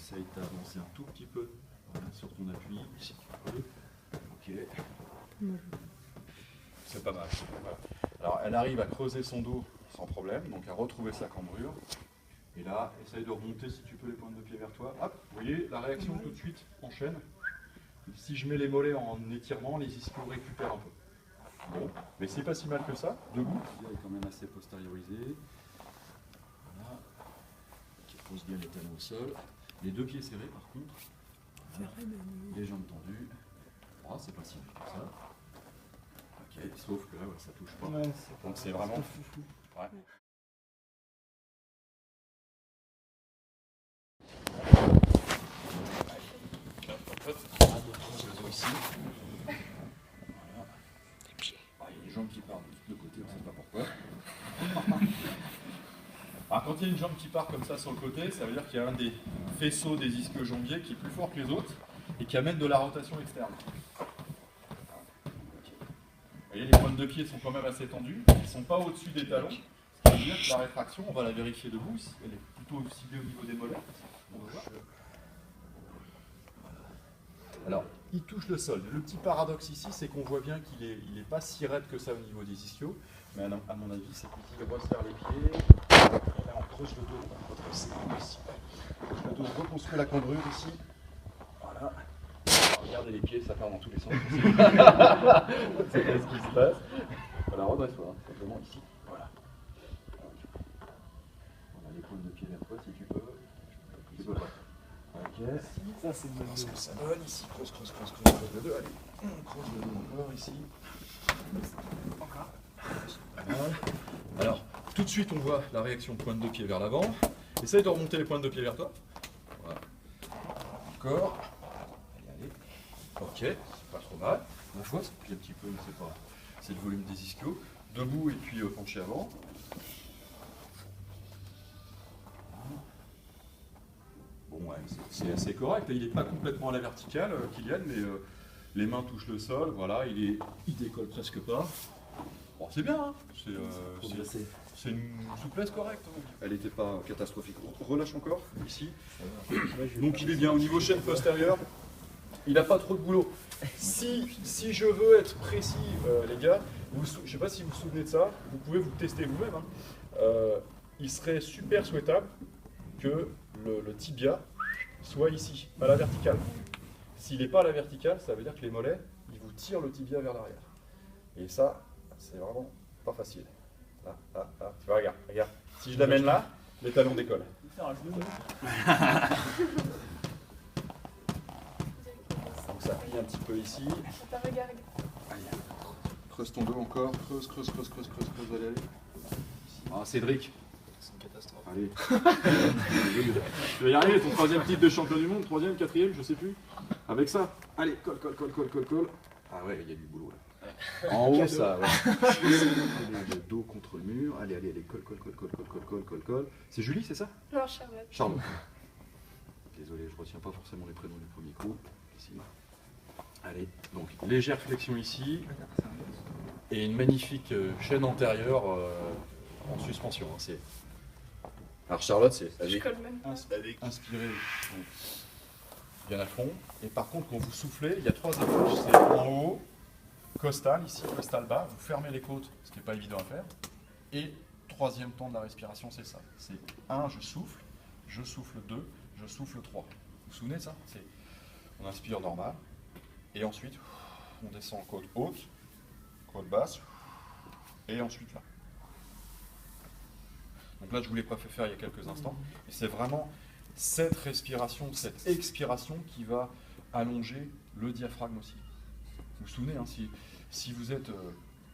essaye d'avancer un tout petit peu sur ton appui, si tu peux. Ok. C'est pas mal. Voilà. Alors elle arrive à creuser son dos sans problème, donc à retrouver sa cambrure. Et là, essaye de remonter si tu peux les pointes de pied vers toi. Hop, vous voyez, la réaction tout de suite enchaîne. Si je mets les mollets en étirement, les ischios récupèrent un peu. Bon, mais c'est pas si mal que ça. Debout, il est quand même assez postériorisé. Voilà. Qui pose bien les talons au sol. Les deux pieds serrés par contre. Voilà. Les jambes tendues. Ah, c'est pas si mal que ça. Ok, sauf que là, ouais, ça touche pas. Ouais, donc c'est vraiment foufou. Ouais. Le dos ici. Voilà. Ah, il y a les jambes qui partent de côté, on ne sait pas pourquoi. Alors quand il y a une jambe qui part comme ça sur le côté, ça veut dire qu'il y a un des faisceaux des ischio-jambiers qui est plus fort que les autres et qui amène de la rotation externe. Vous voyez, les pointes de pied sont quand même assez tendues, ils ne sont pas au-dessus des talons, ce qui veut dire que la rétraction, on va la vérifier debout, elle est plutôt ciblée au niveau des mollets. On va voir. Alors, il touche le sol. Le petit paradoxe ici, c'est qu'on voit bien qu'il n'est pas si raide que ça au niveau des ischios, mais à mon avis, c'est qu'il resserre les pieds. Et là, on creuse le dos, on va retracer ici. Le dos, on reconstruit la cambrure ici. Voilà. Alors, regardez les pieds, ça part dans tous les sens. C'est ce qui se passe. Voilà, redresse-toi, simplement ici. Voilà. On a les pointes de pied vers toi si tu peux. Tu peux pas. Ok. Ça c'est Alors, ce que ça donne ici, creuse le dos, allez, on creuse le dos encore ici. Encore. Voilà. Alors, tout de suite on voit la réaction pointe de pied vers l'avant. Essaye de remonter les pointes de pied vers toi. Voilà. Encore. Allez. Ok, pas trop mal. La fois, ça plie un petit peu, mais c'est pas. C'est le volume des ischios. Debout et puis penché avant. Bon, ouais, c'est assez correct. Il n'est pas complètement à la verticale, Kylian, mais les mains touchent le sol. Voilà, il décolle presque pas. Bon, c'est bien, hein. C'est une souplesse correcte. Hein. Elle n'était pas catastrophique. Relâche encore, ici. Donc il est bien au niveau chaîne postérieure. Il n'a pas trop de boulot. Si je veux être précis, les gars, je ne sais pas si vous vous souvenez de ça, vous pouvez vous tester vous-même. Hein. Il serait super souhaitable que le tibia soit ici, à la verticale. S'il n'est pas à la verticale, ça veut dire que les mollets, ils vous tirent le tibia vers l'arrière. Et ça, c'est vraiment pas facile. Là, tu vois, regarde. Si je l'amène là, les talons décollent. Donc ça plie un petit peu ici. Allez, creuse ton dos encore, creuse, allez. Ah, Cédric. C'est une catastrophe. Allez. Tu vas y arriver, ton troisième titre de champion du monde, troisième, quatrième, je sais plus. Avec ça, allez, colle. Ah ouais, il y a du boulot là. En haut, ça, ouais. Le dos contre le mur. Allez, colle. C'est Julie, c'est ça? Non, Charlotte. Charlotte. Désolé, je retiens pas forcément les prénoms du premier coup. Ici. Allez, donc légère flexion ici. Et une magnifique chaîne antérieure en suspension. Hein, alors Charlotte, c'est inspirez bien à fond. Et par contre, quand vous soufflez, il y a trois approches. C'est en haut, costal ici, costal bas. Vous fermez les côtes, ce qui n'est pas évident à faire. Et troisième temps de la respiration, c'est ça. C'est 1, je souffle 2, je souffle 3. Vous vous souvenez de ça? On inspire normal. Et ensuite, on descend côte haute, côte basse. Et ensuite là. Donc là, je ne vous l'ai pas fait faire il y a quelques instants. Et c'est vraiment cette respiration, cette expiration qui va allonger le diaphragme aussi. Vous vous souvenez, hein, si vous êtes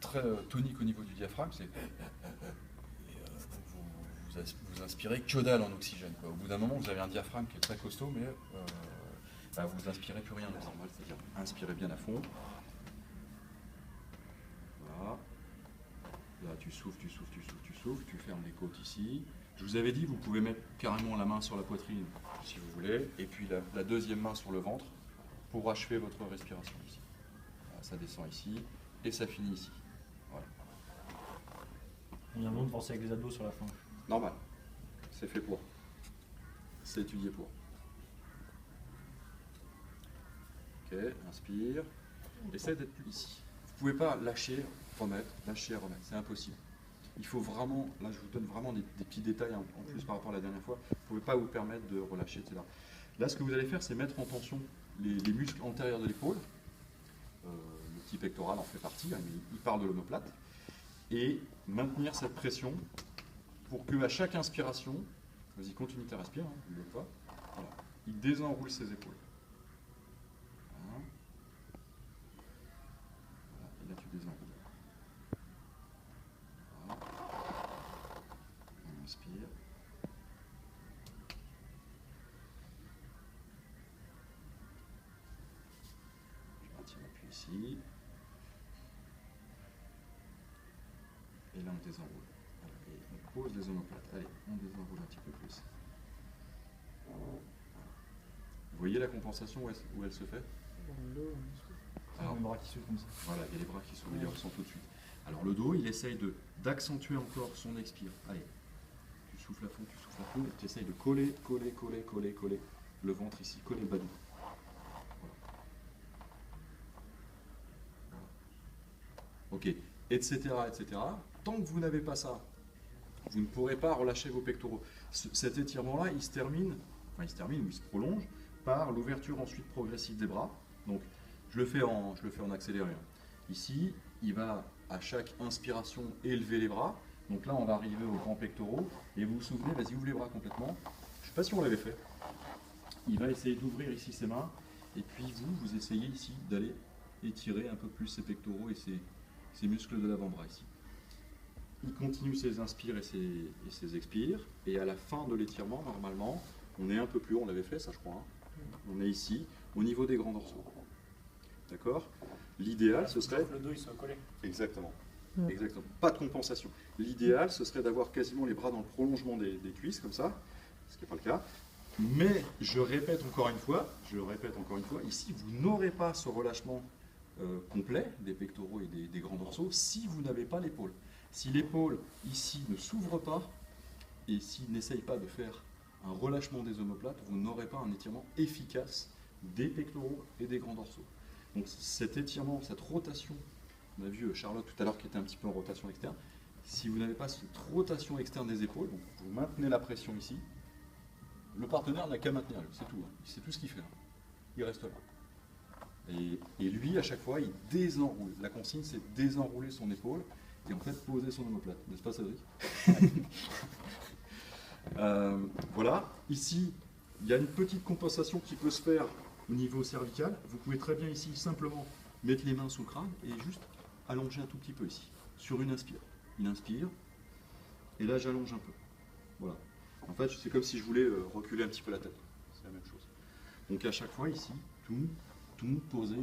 très tonique au niveau du diaphragme, c'est vous inspirez que dalle en oxygène, quoi. Au bout d'un moment, vous avez un diaphragme qui est très costaud, mais vous inspirez plus rien de normal, c'est-à-dire inspirez bien à fond. Voilà. Là, tu souffles, tu fermes les côtes ici. Je vous avais dit, vous pouvez mettre carrément la main sur la poitrine si vous voulez, et puis la deuxième main sur le ventre pour achever votre respiration ici. Voilà, ça descend ici et ça finit ici. Voilà. Il y a un moment de penser avec les abdos sur la fin. Normal. C'est fait pour. C'est étudié pour. Ok, inspire. Essaye d'être plus ici. Vous ne pouvez pas lâcher, remettre, c'est impossible. Il faut vraiment, là je vous donne vraiment des petits détails en plus par rapport à la dernière fois, vous ne pouvez pas vous permettre de relâcher, etc. Là ce que vous allez faire, c'est mettre en tension les muscles antérieurs de l'épaule. Le petit pectoral en fait partie, hein, il part de l'omoplate. Et maintenir cette pression pour qu'à chaque inspiration, vas-y continue ta respiration, hein, n'oublie pas, voilà, il désenroule ses épaules. Voilà. Voilà, et là tu désenroules. Voilà. On inspire. Je retire l'appui ici. Et là on désenroule. Voilà. Et on pose les omoplates. Allez, on désenroule un petit peu plus. Vous voyez la compensation où elle se fait? Alors, le bras qui s'ouvre comme ça. Voilà, il y a les bras qui s'ouvrent, il les ressent tout de suite. Alors le dos, il essaye d'accentuer encore son expire. Allez, tu souffles à fond, tu essayes de coller le ventre ici, coller le bas du dos. Voilà. Ok, etc., etc. Tant que vous n'avez pas ça, vous ne pourrez pas relâcher vos pectoraux. Cet étirement-là, il se termine ou il se prolonge par l'ouverture ensuite progressive des bras. Donc, je le fais en accéléré. Ici, il va à chaque inspiration élever les bras. Donc là, on va arriver aux grands pectoraux. Et vous vous souvenez, vas-y, ouvre les bras complètement. Je ne sais pas si on l'avait fait. Il va essayer d'ouvrir ici ses mains. Et puis vous essayez ici d'aller étirer un peu plus ses pectoraux et ses muscles de l'avant-bras ici. Il continue ses inspires et ses expires. Et à la fin de l'étirement, normalement, on est un peu plus haut, on l'avait fait ça je crois. Hein. On est ici, au niveau des grands dorsaux. D'accord? L'idéal, ce serait... Le dos, il soit collé. Exactement. Exactement. Pas de compensation. L'idéal, ce serait d'avoir quasiment les bras dans le prolongement des cuisses, comme ça, ce qui n'est pas le cas. Mais, je répète encore une fois, ici, vous n'aurez pas ce relâchement complet des pectoraux et des grands dorsaux si vous n'avez pas l'épaule. Si l'épaule, ici, ne s'ouvre pas, et s'il n'essaye pas de faire un relâchement des omoplates, vous n'aurez pas un étirement efficace des pectoraux et des grands dorsaux. Donc cet étirement, cette rotation, on a vu Charlotte tout à l'heure qui était un petit peu en rotation externe, si vous n'avez pas cette rotation externe des épaules, donc vous maintenez la pression ici, le partenaire n'a qu'à maintenir, c'est tout, hein. C'est tout ce qu'il fait, hein. Il reste là. Et lui, à chaque fois, il désenroule. La consigne, c'est désenrouler son épaule et en fait poser son omoplate, n'est-ce pas Cédric? Voilà, ici, il y a une petite compensation qui peut se faire au niveau cervical. Vous pouvez très bien ici simplement mettre les mains sous le crâne et juste allonger un tout petit peu ici, sur une inspire. Une inspire, et là j'allonge un peu. Voilà. En fait, c'est comme si je voulais reculer un petit peu la tête. C'est la même chose. Donc à chaque fois ici, tout, poser.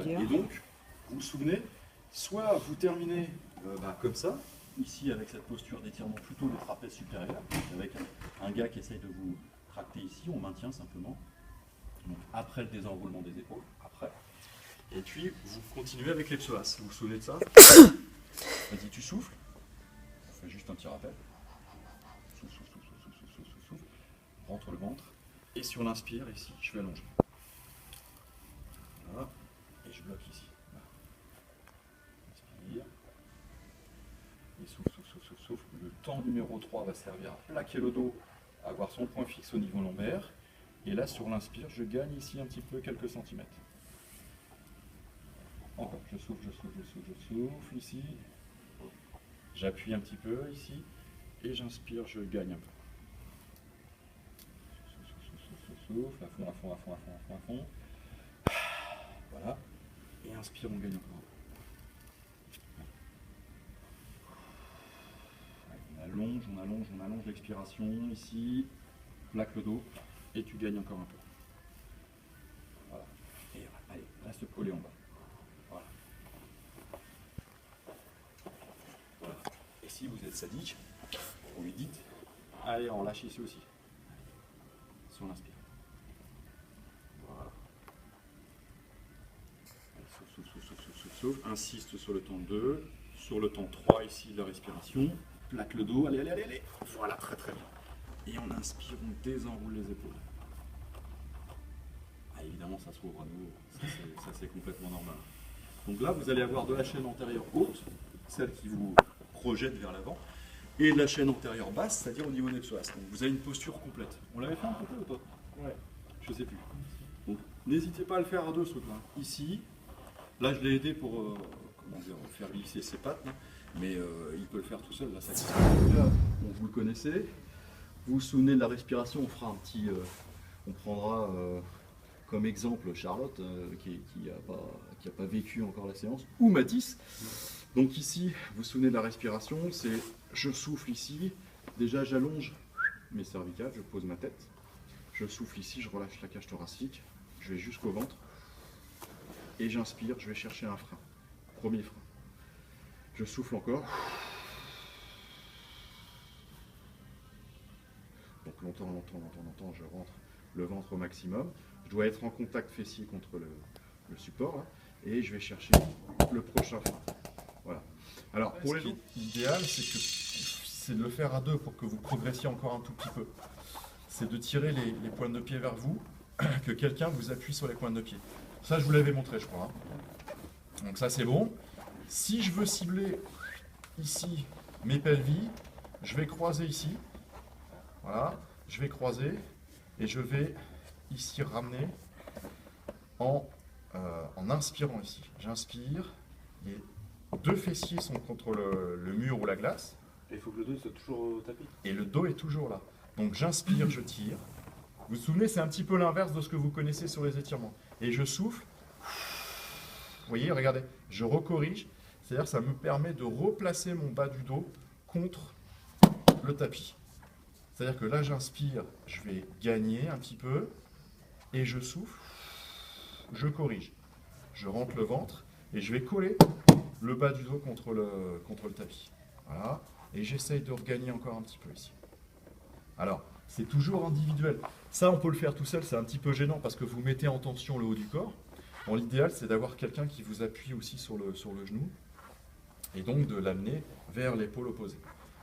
Et donc, vous vous souvenez, soit vous terminez comme ça, ici avec cette posture d'étirement plutôt le trapèze supérieur, avec un gars qui essaye de vous tracter ici, on maintient simplement. Donc après le désenroulement des épaules, après. Et puis vous continuez avec les psoas. Vous vous souvenez de ça? Vas-y, tu souffles. On fait juste un petit rappel. Souffle. Rentre le ventre. Et sur l'inspire, ici, je vais allonger. Voilà. Et je bloque ici. Voilà. Inspire. Et souffle. Le temps numéro 3 va servir à plaquer le dos, à avoir son point fixe au niveau lombaire. Et là, sur l'inspire, je gagne ici un petit peu, quelques centimètres. Encore, je souffle ici. J'appuie un petit peu ici. Et j'inspire, je gagne un peu. Souffle, à fond. Voilà. Et inspire, on gagne encore un peu. On allonge l'expiration ici. Plaque le dos. Et tu gagnes encore un peu. Voilà. Et allez, reste collé en bas. Voilà. Et si vous êtes sadique, vous lui dites, allez, on lâche ici aussi. Si on inspire. Voilà. Souffle. Insiste sur le temps 2. Sur le temps 3 ici de la respiration. Plaque le dos. Allez. Voilà, très bien. Et on inspire, on désenroule les épaules. Ah, évidemment, ça se rouvre à nouveau. Ça, c'est complètement normal. Donc là, vous allez avoir de la chaîne antérieure haute, celle qui vous projette vers l'avant, et de la chaîne antérieure basse, c'est-à-dire au niveau des psoas. Donc vous avez une posture complète. On l'avait fait un peu ou pas? Ouais. Je sais plus. Donc n'hésitez pas à le faire à deux, ce truc-là. Ici, là je l'ai aidé pour faire glisser ses pattes, là. Mais il peut le faire tout seul. Là, ça bon, vous le connaissez. Vous vous souvenez de la respiration, on fera un petit. On prendra comme exemple Charlotte, qui n'a pas vécu encore la séance, ou Mathis. Donc ici, vous vous souvenez de la respiration, c'est je souffle ici, déjà j'allonge mes cervicales, je pose ma tête, je souffle ici, je relâche la cage thoracique, je vais jusqu'au ventre, et j'inspire, je vais chercher un frein, premier frein. Je souffle encore. Donc longtemps, je rentre le ventre au maximum. Je dois être en contact fessier contre le support, là, et je vais chercher le prochain frein. Voilà. Alors pour les l'idéal, c'est de le faire à deux pour que vous progressiez encore un tout petit peu. C'est de tirer les pointes de pied vers vous, que quelqu'un vous appuie sur les pointes de pied. Ça, je vous l'avais montré, je crois. Donc ça, c'est bon. Si je veux cibler ici mes pelvis, je vais croiser ici. Voilà, je vais croiser et je vais ici ramener en inspirant ici. J'inspire, les deux fessiers sont contre le mur ou la glace. Et il faut que le dos soit toujours au tapis. Et le dos est toujours là. Donc j'inspire, je tire. Vous vous souvenez, c'est un petit peu l'inverse de ce que vous connaissez sur les étirements. Et je souffle. Vous voyez, regardez, je recorrige. C'est-à-dire que ça me permet de replacer mon bas du dos contre le tapis. C'est-à-dire que là, j'inspire, je vais gagner un petit peu. Et je souffle, je corrige. Je rentre le ventre et je vais coller le bas du dos contre le tapis. Voilà. Et j'essaye de regagner encore un petit peu ici. Alors, c'est toujours individuel. Ça, on peut le faire tout seul, c'est un petit peu gênant parce que vous mettez en tension le haut du corps. Bon, l'idéal, c'est d'avoir quelqu'un qui vous appuie aussi sur le genou et donc de l'amener vers l'épaule opposée.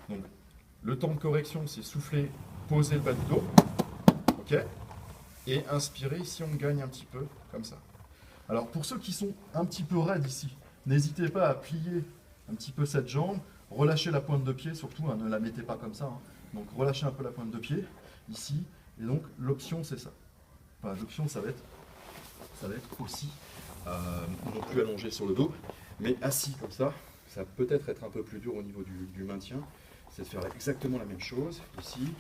Donc, le temps de correction, c'est souffler, poser le bas du dos, ok, et inspirer ici, on gagne un petit peu, comme ça. Alors, pour ceux qui sont un petit peu raides ici, n'hésitez pas à plier un petit peu cette jambe, relâchez la pointe de pied, surtout, hein, ne la mettez pas comme ça, hein. Donc relâchez un peu la pointe de pied, ici, et donc l'option c'est ça. Enfin, l'option ça va être aussi non plus allongé sur le dos, mais assis comme ça. Ça va peut-être être un peu plus dur au niveau du maintien. C'est de faire exactement la même chose, ici,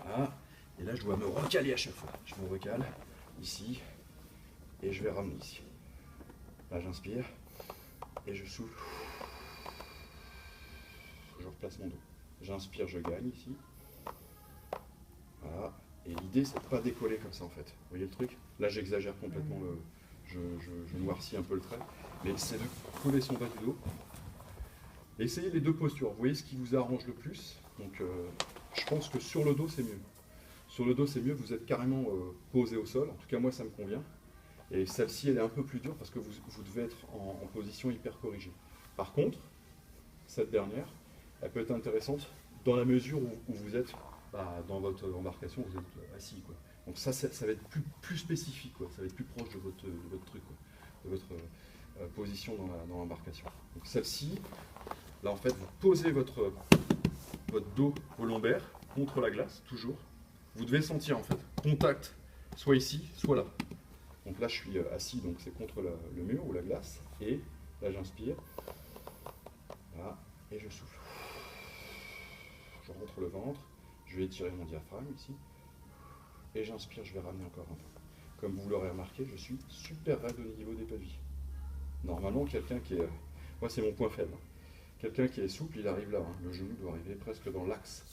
voilà, et là je dois me recaler à chaque fois. Je me recale, ici, et je vais ramener ici. Là j'inspire, et je souffle. Je replace mon dos. J'inspire, je gagne ici. Voilà. Et l'idée, c'est de ne pas décoller comme ça en fait. Vous voyez le truc? Là, j'exagère complètement. Je noircis un peu le trait. Mais c'est de coller son bas du dos. Essayez les deux postures. Vous voyez ce qui vous arrange le plus. Donc, je pense que sur le dos, c'est mieux. Sur le dos, c'est mieux. Vous êtes carrément posé au sol. En tout cas, moi, ça me convient. Et celle-ci, elle est un peu plus dure parce que vous devez être en position hyper corrigée. Par contre, cette dernière, elle peut être intéressante dans la mesure où vous êtes dans votre embarcation, vous êtes assis, quoi. Donc ça va être plus spécifique, quoi. Ça va être plus proche de votre truc, quoi, de votre position dans l'embarcation. Donc celle-ci, là en fait, vous posez votre dos au lombaire contre la glace, toujours. Vous devez sentir en fait contact, soit ici, soit là. Donc là je suis assis, donc c'est contre le mur ou la glace, et là j'inspire, là, et je souffle. Je rentre le ventre, je vais étirer mon diaphragme ici, et j'inspire, je vais ramener encore un peu. Comme vous l'aurez remarqué, je suis super raide au niveau des pelvis. Normalement, quelqu'un qui est... Moi, c'est mon point faible. Quelqu'un qui est souple, il arrive là. Hein. Le genou doit arriver presque dans l'axe